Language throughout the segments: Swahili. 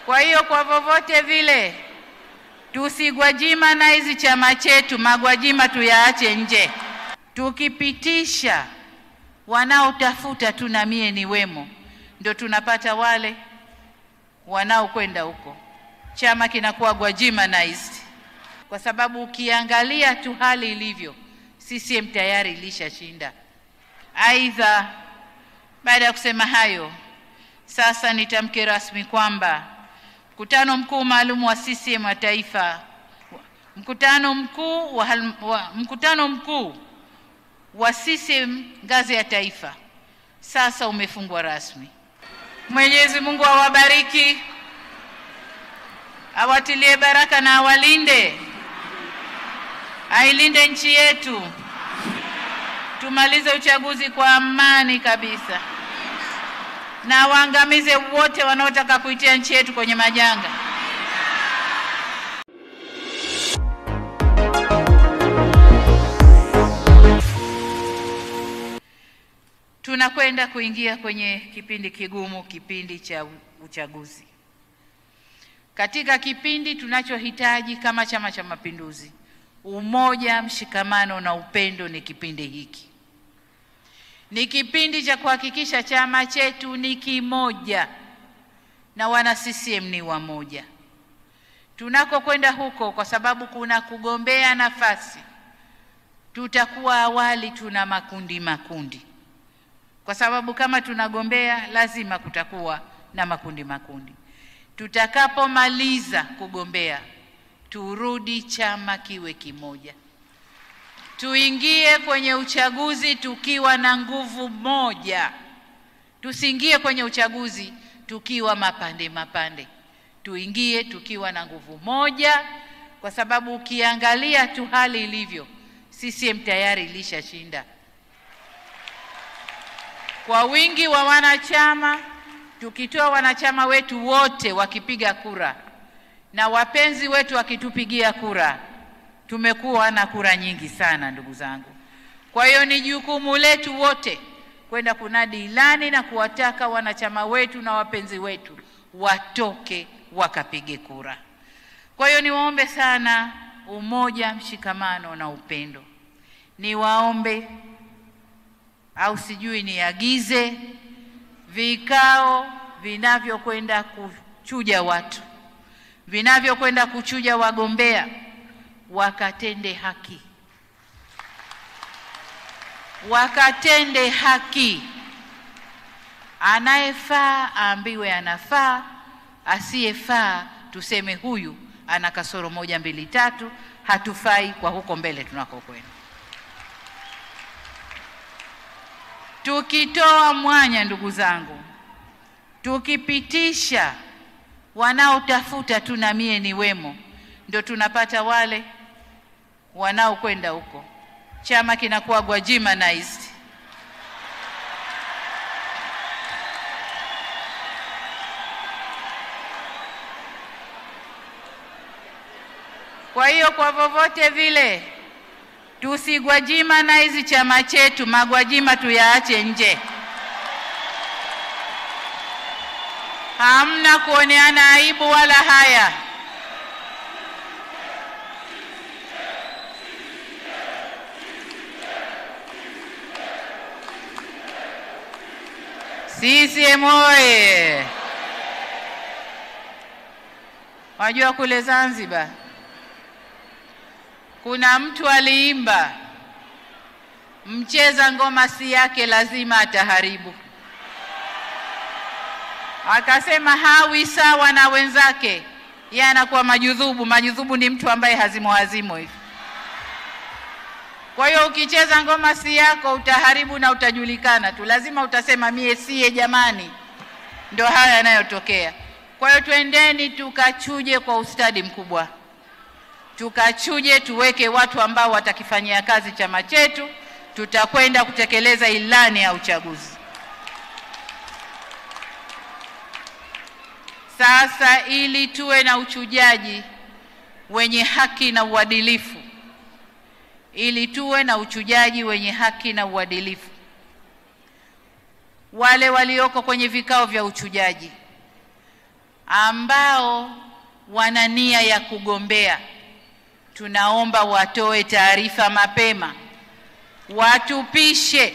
Kwa hiyo kwa vovote vile tusigwajima na hizi chama chetu, magwajima tuyaache nje. Tukipitisha wanaotafuta tu na mie ni wemo, ndio tunapata wale wanaokwenda huko, chama kinakuwa gwajimanized. Kwa sababu ukiangalia tu hali ilivyo, CCM tayari ilishashinda. Aidha, baada ya kusema hayo, sasa nitamke rasmi kwamba mkutano mkuu maalum wa CCM wa taifa, mkutano mkuu wa CCM ngazi ya taifa sasa umefungwa rasmi. Mwenyezi Mungu awabariki, awatilie baraka na awalinde, ailinde nchi yetu, tumalize uchaguzi kwa amani kabisa, na waangamize wote wanaotaka kuitia nchi yetu kwenye majanga. Tunakwenda kuingia kwenye kipindi kigumu, kipindi cha uchaguzi. Katika kipindi tunachohitaji kama Chama cha Mapinduzi, umoja, mshikamano na upendo, ni kipindi hiki. Ni kipindi cha kuhakikisha chama chetu ni kimoja na wana CCM ni wamoja. Tunakokwenda huko, kwa sababu kuna kugombea nafasi, tutakuwa awali tuna makundi. Kwa sababu kama tunagombea lazima kutakuwa na makundi. Tutakapomaliza kugombea, turudi chama kiwe kimoja. Tuingie kwenye uchaguzi tukiwa na nguvu moja. Tusiingie kwenye uchaguzi tukiwa mapande. Tuingie tukiwa na nguvu moja, kwa sababu ukiangalia tu hali ilivyo, CCM tayari ilishashinda. Kwa wingi wa wanachama, tukitoa wanachama wetu wote wakipiga kura na wapenzi wetu wakitupigia kura, tumekuwa na kura nyingi sana, ndugu zangu. Kwa hiyo ni jukumu letu wote kwenda kunadi ilani na kuwataka wanachama wetu na wapenzi wetu watoke wakapige kura. Kwa hiyo niwaombe sana umoja, mshikamano na upendo. Niwaombe au sijui niagize vikao vinavyokwenda kuchuja watu, vinavyokwenda kuchuja wagombea, wakatende haki. Wakatende haki. Anayefaa aambiwe anafaa, asiyefaa tuseme huyu ana kasoro 1, 2, 3, hatufai kwa huko mbele tunakokwenda. Tukitoa mwanya, ndugu zangu, tukipitisha wanaotafuta tu na mie ni wemo, ndio tunapata wale wanaokwenda huko, chama kinakuwa gwajimanized. Kwa hiyo kwa vovote vile tusigwajima na hizi chama chetu, magwajima tuyaache nje. Hamna kuoneana aibu wala haya. CCM oye! Wajua kule Zanzibar kuna mtu aliimba, mcheza ngoma si yake lazima ataharibu. Akasema hawi sawa na wenzake, yeye anakuwa majudhubu. Majudhubu ni mtu ambaye hazimo hivi. Kwa hiyo ukicheza ngoma si yako utaharibu na utajulikana tu, lazima utasema mie siye jamani. Ndio haya yanayotokea. Kwa hiyo twendeni tukachuje kwa ustadi mkubwa. Tukachuje, tuweke watu ambao watakifanyia kazi chama chetu. Tutakwenda kutekeleza ilani ya uchaguzi. Sasa ili tuwe na uchujaji wenye haki na uadilifu, wale walioko kwenye vikao vya uchujaji ambao wana nia ya kugombea, tunaomba watoe taarifa mapema, watupishe.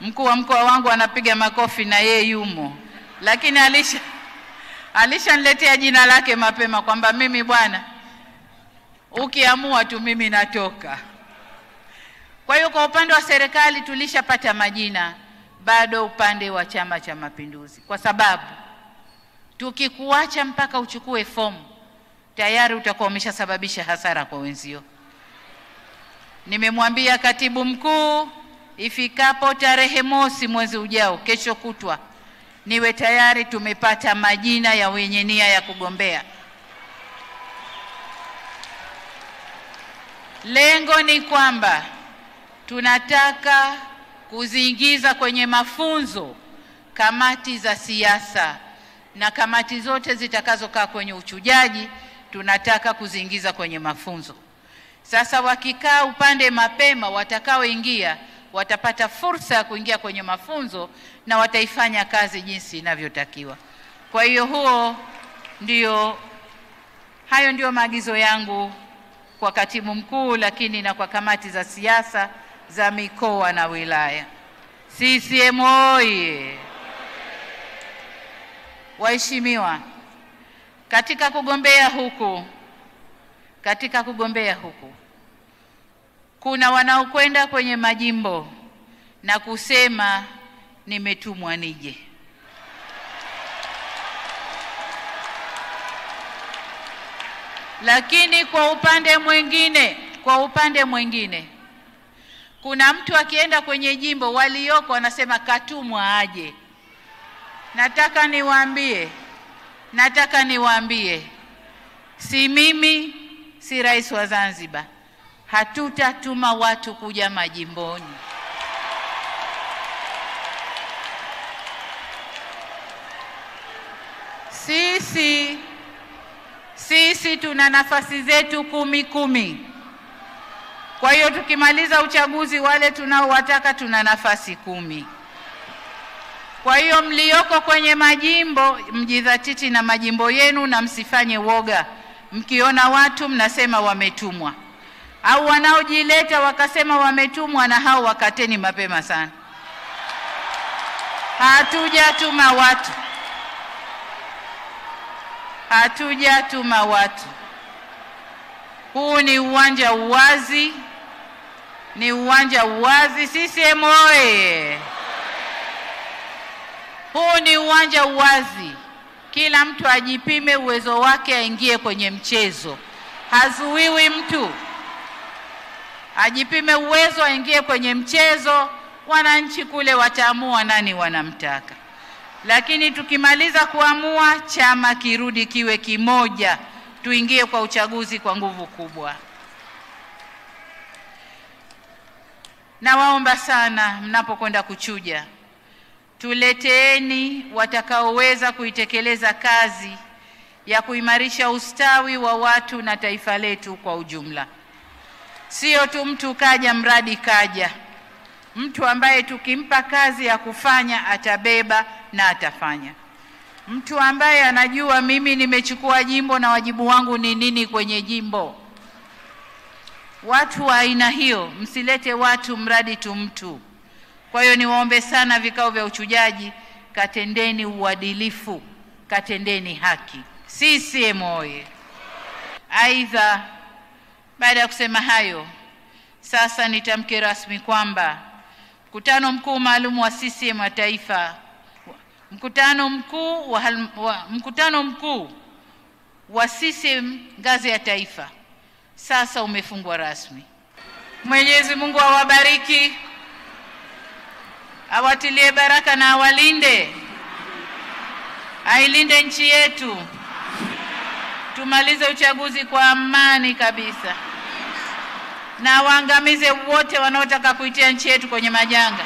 Mkuu wa mkoa wangu anapiga makofi na yeye yumo, lakini alishaniletea jina lake mapema kwamba mimi bwana, ukiamua tu mimi natoka. Kwa hiyo kwa upande wa serikali tulishapata majina, bado upande wa Chama cha Mapinduzi, kwa sababu tukikuacha mpaka uchukue fomu tayari utakuwa umeshasababisha hasara kwa wenzio. Nimemwambia katibu mkuu ifikapo tarehe 1 mwezi ujao, kesho kutwa, niwe tayari tumepata majina ya wenye nia ya kugombea. Lengo ni kwamba tunataka kuziingiza kwenye mafunzo kamati za siasa, na kamati zote zitakazokaa kwenye uchujaji tunataka kuziingiza kwenye mafunzo. Sasa wakikaa upande mapema, watakaoingia watapata fursa ya kuingia kwenye mafunzo na wataifanya kazi jinsi inavyotakiwa. Kwa hiyo hayo ndio maagizo yangu kwa katibu mkuu, lakini na kwa kamati za siasa za mikoa na wilaya. CCM oye! Waheshimiwa, katika kugombea huku kuna wanaokwenda kwenye majimbo na kusema nimetumwa nije. Lakini kwa upande mwingine kuna mtu akienda kwenye jimbo walioko anasema katumwa aje. Nataka niwaambie, si mimi, si rais wa Zanzibar, hatutatuma watu kuja majimboni. Sisi tuna nafasi zetu 10. Kwa hiyo tukimaliza uchaguzi, wale tunaowataka tuna nafasi 10. Kwa hiyo mlioko kwenye majimbo mjidhatiti na majimbo yenu na msifanye woga. Mkiona watu mnasema wametumwa, au wanaojileta wakasema wametumwa, na hao wakateni mapema sana. Hatujatuma watu. Huu ni uwanja uwazi, CCM oye! Huu ni uwanja uwazi, kila mtu ajipime uwezo wake, aingie kwenye mchezo. Hazuiwi mtu, ajipime uwezo, aingie kwenye mchezo. Wananchi kule wataamua nani wanamtaka, lakini tukimaliza kuamua, chama kirudi kiwe kimoja, tuingie kwa uchaguzi kwa nguvu kubwa. Nawaomba sana, mnapokwenda kuchuja, tuleteeni watakaoweza kuitekeleza kazi ya kuimarisha ustawi wa watu na taifa letu kwa ujumla. Sio tu mtu kaja mradi kaja, mtu ambaye tukimpa kazi ya kufanya atabeba na atafanya. Mtu ambaye anajua mimi nimechukua jimbo na wajibu wangu ni nini kwenye jimbo. Watu wa aina hiyo, msilete watu mradi tu mtu. Kwa hiyo niwaombe sana, vikao vya uchujaji, katendeni uadilifu, katendeni haki. CCM oye! Aidha, baada ya kusema hayo, sasa nitamke rasmi kwamba mkutano mkuu maalum wa CCM wa taifa, mkutano mkuu wa CCM ngazi ya taifa sasa umefungwa rasmi. Mwenyezi Mungu awabariki, awatilie baraka na awalinde, ailinde nchi yetu, tumalize uchaguzi kwa amani kabisa, na waangamize wote wanaotaka kuitia nchi yetu kwenye majanga.